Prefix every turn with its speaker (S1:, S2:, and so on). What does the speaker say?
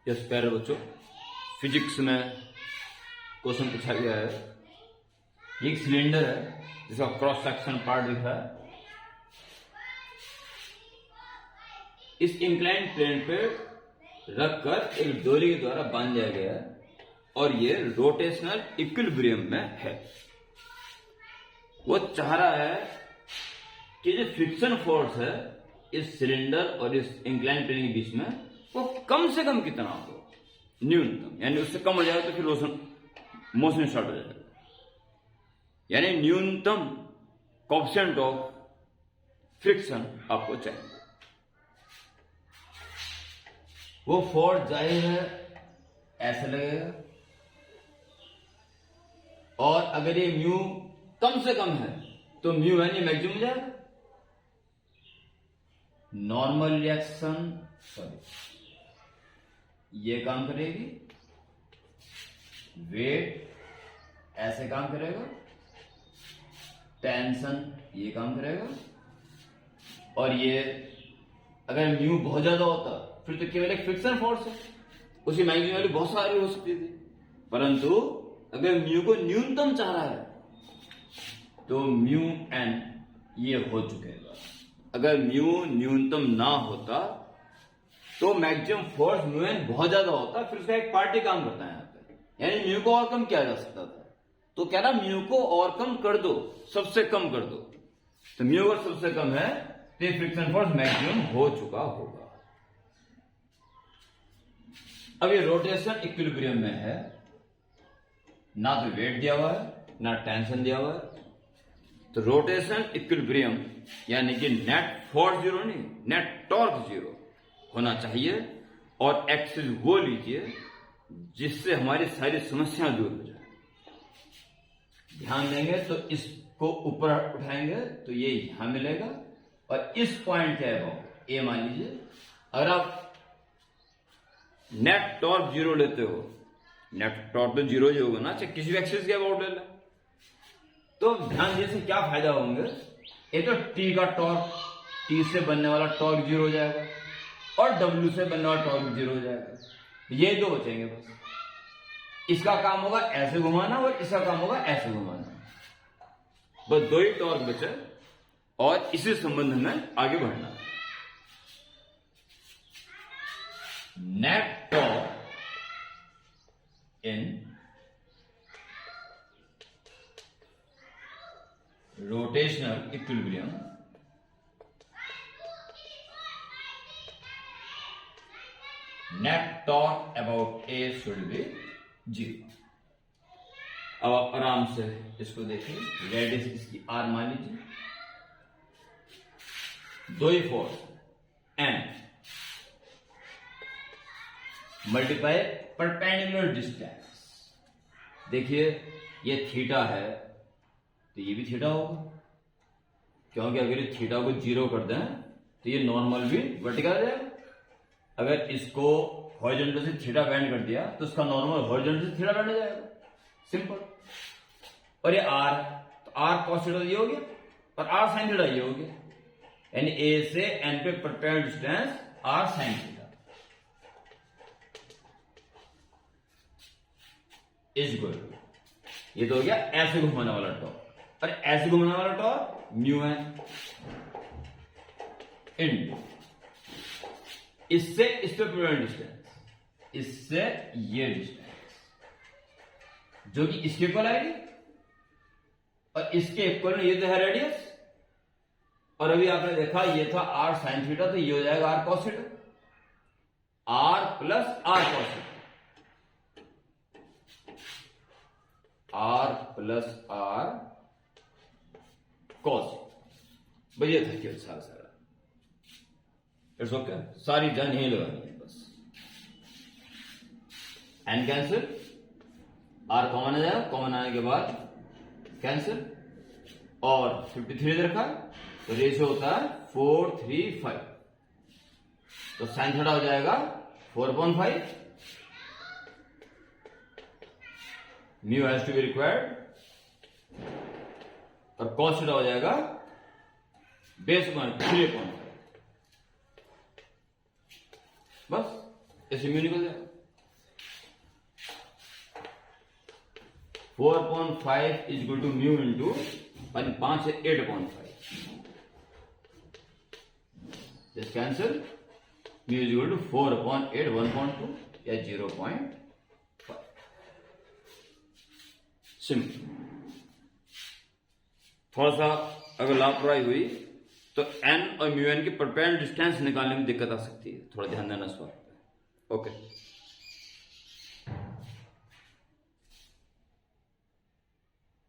S1: Yes प्यारे बच्चों, physics में क्वेश्चन पूछा गया है। एक सिलेंडर है जिसका क्रॉस सेक्शन पार्ट दिख रहा है। इस इंक्लाइन प्लेन पे रखकर एक डोरी के द्वारा बांध दिया गया है और ये रोटेशनल इक्विलिब्रियम में है। वो चाह रहा है कि जो फ्रिक्शन फोर्स है इस सिलेंडर और इस इंक्लाइन प्लेन के बीच में वो कम से कम कितना हो, न्यूनतम, यानी उससे कम हो जाएगा तो फिर मोशन स्टार्ट हो जाएगा। यानी न्यूनतम कोएफिशिएंट ऑफ फ्रिक्शन आपको चाहिए। वो फोर्स जाहिर है ऐसे लगेगा और अगर ये म्यू कम से कम है तो म्यू है नहीं मैक्सिमम जाएगा। नॉर्मल रिएक्शन ये काम करेगी, वेट ऐसे काम करेगा, टेंशन ये काम करेगा और ये अगर म्यू बहुत ज्यादा होता फिर तो केवल एक फ्रिक्शन फोर्स है, उसी मैक्सिमम वैल्यू बहुत सारी हो सकती थी। परंतु अगर म्यू को न्यूनतम चाह रहा है तो म्यू एन ये हो चुकेगा। अगर म्यू न्यूनतम ना होता तो मैक्सिमम फोर्स म्यू एन बहुत ज्यादा होता, फिर उसका एक पार्टी काम करता है यहाँ पे, यानी म्यू को और कम किया जा सकता था। तो कह रहा म्यू को और कम कर दो, सबसे कम कर दो। तो म्यू अगर सबसे कम है तो फ्रिक्शन फोर्स मैक्सिमम हो चुका होगा। अब ये रोटेशन इक्विलिब्रियम में है, ना तो वेट दिया हुआ है ना टेंशन दिया हुआ है। तो रोटेशन इक्विलिब्रियम यानी कि नेट फोर्स जीरो नहीं, नेट टॉर्क जीरो होना चाहिए और एक्सिस वो लीजिए जिससे हमारी सारी समस्याएं दूर हो जाए। ध्यान देंगे तो इसको ऊपर उठाएंगे तो ये यहां मिलेगा और इस पॉइंट के अबाउट ए मान लीजिए। अगर आप नेट टॉर्क जीरो लेते हो, नेट टॉर्क तो जीरो ही होगा ना, चाहे किसी भी एक्सिस के अबाउट ले लें, तो ध्यान देने से क्या फायदा होंगे। एक तो टी का टॉर्क, टी से बनने वाला टॉर्क जीरो हो जाएगा और डब्ल्यू से बनने वाला टॉर्क जीरो हो जाएगा। ये दो बचेंगे बस। इसका काम होगा ऐसे घुमाना और इसका काम होगा ऐसे घुमाना, बस दो ही टॉर्क बचे और इसी संबंध में आगे बढ़ना। Net torque in rotational equilibrium net torque about A should be zero. अब आप आराम से इसको देखिए, रेडियस इसकी आर मान लीजिए, दो ही force N multiply perpendicular distance. देखिए ये थीटा है तो ये भी थीटा होगा, क्योंकि अगर ये थीटा को जीरो कर दें तो ये नॉर्मल भी वर्टिकल आ जाएगा। अगर इसको हॉरिजॉन्टल से थीटा बैंड कर दिया तो उसका नॉर्मल हॉरिजॉन्टल से थीटा बैंड हो जाएगा, सिंपल। और ये आर, तो आर कॉस थीटा ये हो गया और आर साइन थीटा ये हो गया, यानी ए से एन पे perpendicular distance R sine theta is equal to, ये तो हो गया ऐसे घुमाने वाला टॉर्क और ऐसे घुमाने वाला टॉर्क म्यू है इन इससे इस पे परपेंडिकुलर डिस्टेंस, इससे ये डिस्टेंस जो कि इसके इक्वल आएगी और इसके इक्वल में ये तो है रेडियस। और अभी आपने देखा ये था आर साइन थीटा, तो ये हो जाएगा R cos theta, R plus R cos theta, R plus R cos. बढ़िया था केवल सारा इट्स ओके, सारी जान यही लगानी है बस। एन कैंसिल, आर कॉमन आ जाएगा, कॉमन आने के बाद कैंसिल और 53 रखा तो रेशियो होता है 4:3:5, तो साइन थीटा हो जाएगा 4/5। Mu has to be required और कॉस थीटा हो जाएगा बेस पॉइंट 3/5। बस ऐसे म्यू निकल जाएगा। 4/5 is equal to mu into 5 है 8/5, this cancel, mu is equal to 4/8 1.2 या 0.5, सिंपल। थोड़ा सा अगर लापरवाही हुई तो n और म्यू n की परपेंडिकुलर डिस्टेंस निकालने में दिक्कत आ सकती है, थोड़ा ध्यान देना इस बात पे। ओके।